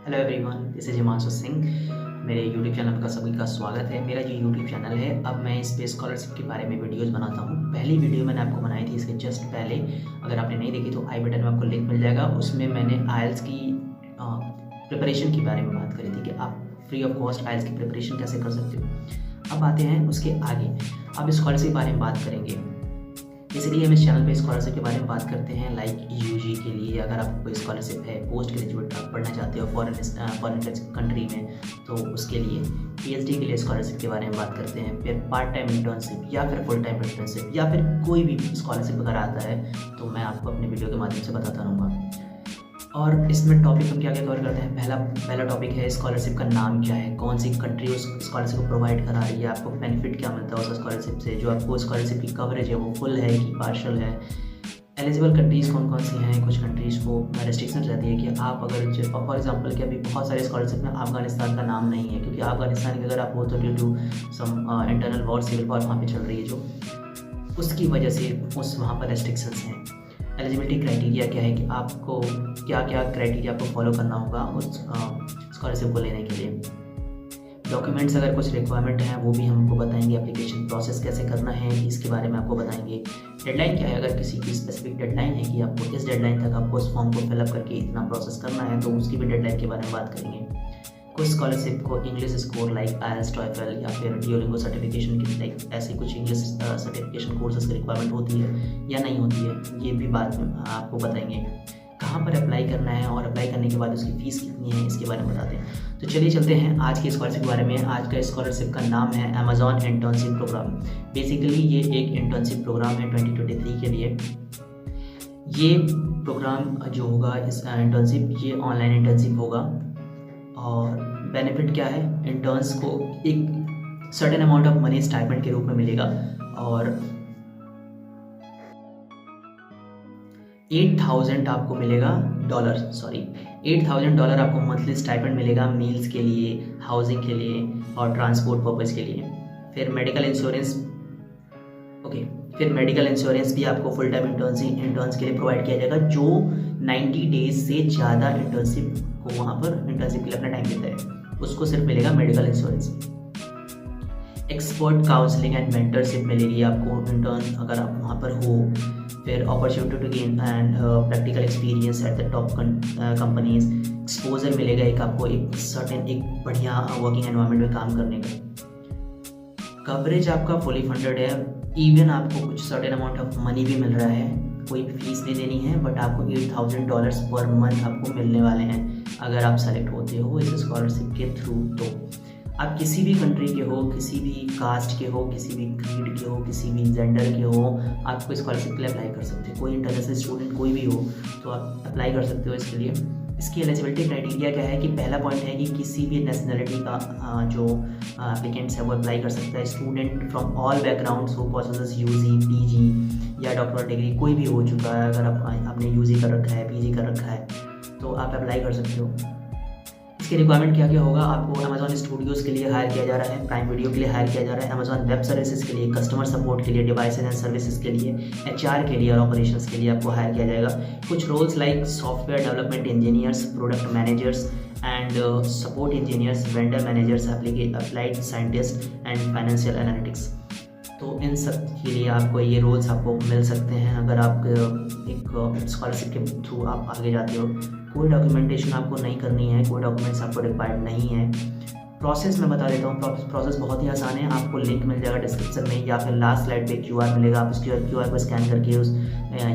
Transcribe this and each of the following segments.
Hello everyone, this is Himanshu Singh. मेरे YouTube channel का सभी का स्वागत है। मेरा जो यूट्यूब चैनल है, अब मैं इस पे स्कॉलरशिप के बारे में वीडियोस बनाता हूँ। पहली वीडियो मैंने आपको बनाई थी इसके जस्ट पहले, अगर आपने नहीं देखी तो आई बटन में आपको लिंक मिल जाएगा। उसमें मैंने आइल्स की प्रिपरेशन के बारे में बात करी थी कि आप फ्री ऑफ कॉस्ट आइल्स की प्रिपरेशन कैसे कर सकते हो। अब आते हैं उसके आगे, अब स्कॉलरशिप के बारे में बात करेंगे। इसलिए हम इस चैनल पे स्कॉलरशिप के बारे में बात करते हैं। लाइक यूजी के लिए अगर आपको कोई स्कॉलरशिप है, पोस्ट ग्रेजुएट आप पढ़ना चाहते हो फॉरेन कंट्री में, तो उसके लिए पीएचडी के लिए स्कॉलरशिप के बारे में बात करते हैं। फिर पार्ट टाइम इंटर्नशिप या फिर फुल टाइम इंटर्नशिप या फिर कोई भी स्कॉलरशिप अगर आता है तो मैं आपको अपने वीडियो के माध्यम से बताता रहूँगा। और इसमें टॉपिक हम क्या क्या कवर करते हैं। पहला टॉपिक है स्कॉलरशिप का नाम क्या है, कौन सी कंट्री उस स्कॉलरशिप को प्रोवाइड करा रही है, आपको बेनिफिट क्या मिलता है उस स्कॉलरशिप से, जो आपको स्कॉलरशिप की कवरेज है वो फुल है कि पार्शल है, एलिजिबल कंट्रीज़ कौन कौन सी हैं। कुछ कंट्रीज़ को रेस्ट्रिक्शन रहती है कि आप अगर फॉर एग्जांपल कि अभी बहुत सारे स्कॉलरशिप में अफगानिस्तान का नाम नहीं है, क्योंकि अफगानिस्तान की अगर आप हो तो due to some internal war, civil war वहाँ पे चल रही है, जो उसकी वजह से उस वहाँ पर रेस्ट्रिक्शंस हैं। एलिजिबिलिटी क्राइटेरिया क्या है कि आपको क्या क्या क्राइटेरिया आपको फॉलो करना होगा उस स्कॉलरशिप को लेने के लिए। डॉक्यूमेंट्स अगर कुछ रिक्वायरमेंट हैं वो भी हमको बताएंगे। एप्लीकेशन प्रोसेस कैसे करना है इसके बारे में आपको बताएंगे। डेडलाइन क्या है, अगर किसी की स्पेसिफिक डेडलाइन है कि आपको इस डेडलाइन तक आपको उस फॉर्म को फिलअप करके इतना प्रोसेस करना है, तो उसकी भी डेडलाइन के बारे में बात करेंगे। कुछ स्कॉलरशिप को इंग्लिश स्कोर लाइक आईएलटीएस, टॉयफल या फिर डुओलिंगो सर्टिफिकेशन की लाइक ऐसे कुछ इंग्लिश सर्टिफिकेशन कोर्सेज की रिक्वायरमेंट होती है या नहीं होती है, ये भी बाद में आपको बताएंगे। कहाँ पर अप्लाई करना है और अप्लाई करने के बाद उसकी फ़ीस कितनी है इसके बारे में बताते हैं। तो चलिए चलते हैं आज के स्कॉलरशिप के बारे में। आज का स्कॉलरशिप का नाम है अमेजॉन इंटर्नशिप प्रोग्राम। बेसिकली ये एक इंटर्नशिप प्रोग्राम है 2023 के लिए। ये प्रोग्राम जो होगा, इस इंटर्नशिप, ये ऑनलाइन इंटर्नशिप होगा। और बेनिफिट क्या है, इंटर्न्स को एक certain amount of money stipend के रूप में मिलेगा और 8,000 आपको मिलेगा $8,000 आपको मंथली स्टाइपेंड मिलेगा मील्स के लिए, हाउसिंग के लिए और ट्रांसपोर्ट पर्पज़ के लिए। फिर मेडिकल इंश्योरेंस भी आपको फुल टाइम इंटर्न्स के लिए प्रोवाइड किया जाएगा, जो 90 डेज से ज़्यादा इंटर्नशिप को वहाँ पर इंटर्नशिप के लिए अपना टाइम देता है, उसको सिर्फ मिलेगा medical insurance. Expert counselling and mentorship मिलेगी आपको इंटर्न अगर आप वहाँ पर हो। फिर opportunity to gain and practical experience at the top companies. Exposure मिलेगा एक आपको एक बढ़िया वर्किंग एनवायरनमेंट में काम करने का। कवरेज आपका फुली फंडेड है, इवन आपको कुछ सर्टेन अमाउंट ऑफ मनी भी मिल रहा है, कोई भी फीस नहीं देनी है, बट आपको $8,000 पर मंथ आपको मिलने वाले हैं अगर आप सेलेक्ट होते हो इस स्कॉलरशिप के थ्रू। तो आप किसी भी कंट्री के हो, किसी भी कास्ट के हो, किसी भी क्रीड के हो, किसी भी जेंडर के हो, आपको स्कॉलरशिप के लिए अप्लाई कर सकते हो। कोई इंटरनेशनल स्टूडेंट कोई भी हो तो आप अप्लाई कर सकते हो इसके लिए। इसकी एलिजिबिलिटी क्राइटेरिया क्या है कि पहला पॉइंट है कि किसी भी नेशनलिटी का जो एप्लीकेंट्स है वो अप्लाई कर सकता है। Student from all backgrounds who possesses UG, PG या डॉक्टरल डिग्री, कोई भी हो चुका है, अगर आपने यूजी कर रखा है, पीजी कर रखा है, तो आप अप्लाई कर सकते हो। इसकी रिक्वायरमेंट क्या क्या होगा, आपको अमेजॉन स्टूडियोज़ के लिए हायर किया जा रहा है, प्राइम वीडियो के लिए हायर किया जा रहा है, अमेजॉन वेब सर्विसेज के लिए, कस्टमर सपोर्ट के लिए, डिवाइसेज एंड सर्विसेज के लिए, एचआर के लिए और ऑपरेशंस के लिए आपको हायर किया जाएगा। कुछ roles like software development engineers, product managers and support engineers, vendor managers, applied scientist and financial analytics. तो इन सब के लिए आपको ये रोल्स आपको मिल सकते हैं अगर आप एक स्कॉलरशिप के थ्रू आप आगे जाते हो। कोई डॉक्यूमेंटेशन आपको नहीं करनी है, कोई डॉक्यूमेंट्स आपको रिक्वायर्ड नहीं है। प्रोसेस मैं बता देता हूँ, प्रोसेस बहुत ही आसान है। आपको लिंक मिल जाएगा डिस्क्रिप्शन में या फिर लास्ट स्लाइड पे क्यूआर मिलेगा, आप उस क्यूआर को स्कैन करके उस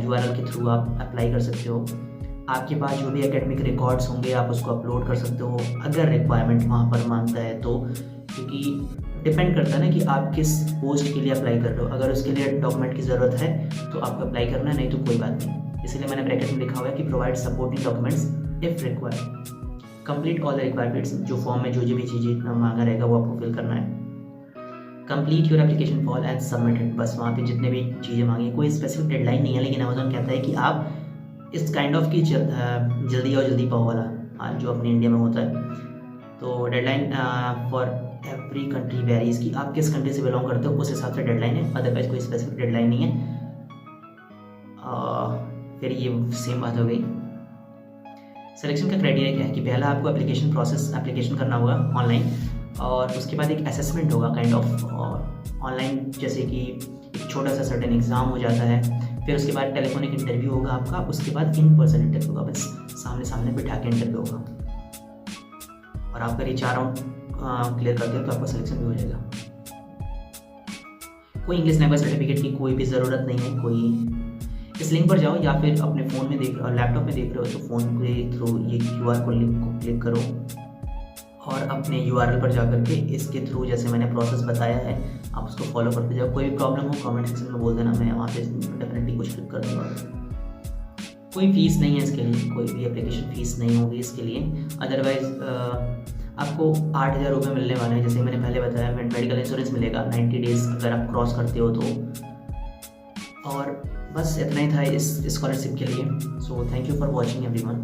यूआरएल के थ्रू आप अप्लाई कर सकते हो। आपके पास जो भी एकेडमिक रिकॉर्ड्स होंगे आप उसको अपलोड कर सकते हो अगर रिक्वायरमेंट वहाँ पर मांगता है तो, क्योंकि डिपेंड करता है ना कि आप किस पोस्ट के लिए अप्लाई कर रहे हो। अगर उसके लिए डॉक्यूमेंट की ज़रूरत है तो आपको अप्लाई करना है, नहीं तो कोई बात नहीं। इसलिए मैंने ब्रैकेट में लिखा हुआ है कि provide supporting documents if required, complete all the requirements. जो फॉर्म में जो भी चीज़ें मांगा रहेगा वो आपको फिल करना है। Complete your application fall and submit it, बस वहाँ पे जितने भी चीज़ें मांगी। कोई स्पेसिफिक डेडलाइन नहीं है, लेकिन अमेजोन कहता है कि आप इस काइंड ऑफ की जल्दी और जल्दी पाओ वाला जो अपने इंडिया में होता है। तो deadline for every country varies कि आप किस कंट्री से बिलोंग करते हो, उस हिसाब से डेडलाइन है, अदरवाइज कोई स्पेसिफिक डेडलाइन नहीं है। फिर ये सेम बात हो गई। सिलेक्शन का क्राइटेरिया क्या है कि पहला आपको एप्लीकेशन करना होगा ऑनलाइन, और उसके बाद एक असेसमेंट होगा काइंड ऑफ ऑनलाइन, जैसे कि एक छोटा सा सर्टेन एग्ज़ाम हो जाता है। फिर उसके बाद टेलीफोनिक इंटरव्यू होगा आपका, उसके बाद इन पर्सन इंटरव्यू होगा, बस सामने सामने बिठा के इंटरव्यू होगा। और आप अगर ये 4 राउंड क्लियर करते हो तो आपका सिलेक्शन भी हो जाएगा। कोई इंग्लिश लैंग्वेज सर्टिफिकेट की कोई भी ज़रूरत नहीं है। कोई इस लिंक पर जाओ, या फिर अपने फ़ोन में देख लैपटॉप में देख रहे हो तो फ़ोन के थ्रू ये QR कोड लिंक को क्लिक करो और अपने URL पर जाकर के इसके थ्रू जैसे मैंने प्रोसेस बताया है आप उसको फॉलो करते जाओ। कोई भी प्रॉब्लम हो कमेंट सेक्शन में बोल देना, मैं वहाँ पे डेफिनेटली कुछ हेल्प कर दूँगा। कोई फ़ीस नहीं है इसके लिए, कोई भी एप्लीकेशन फ़ीस नहीं होगी इसके लिए। अदरवाइज़ आपको 8,000 रुपये मिलने वाले हैं, जैसे मैंने पहले बताया। मेडिकल इंश्योरेंस मिलेगा 90 डेज़ अगर आप क्रॉस करते हो तो। और बस इतना ही था इस स्कॉलरशिप के लिए। So thank you for watching everyone.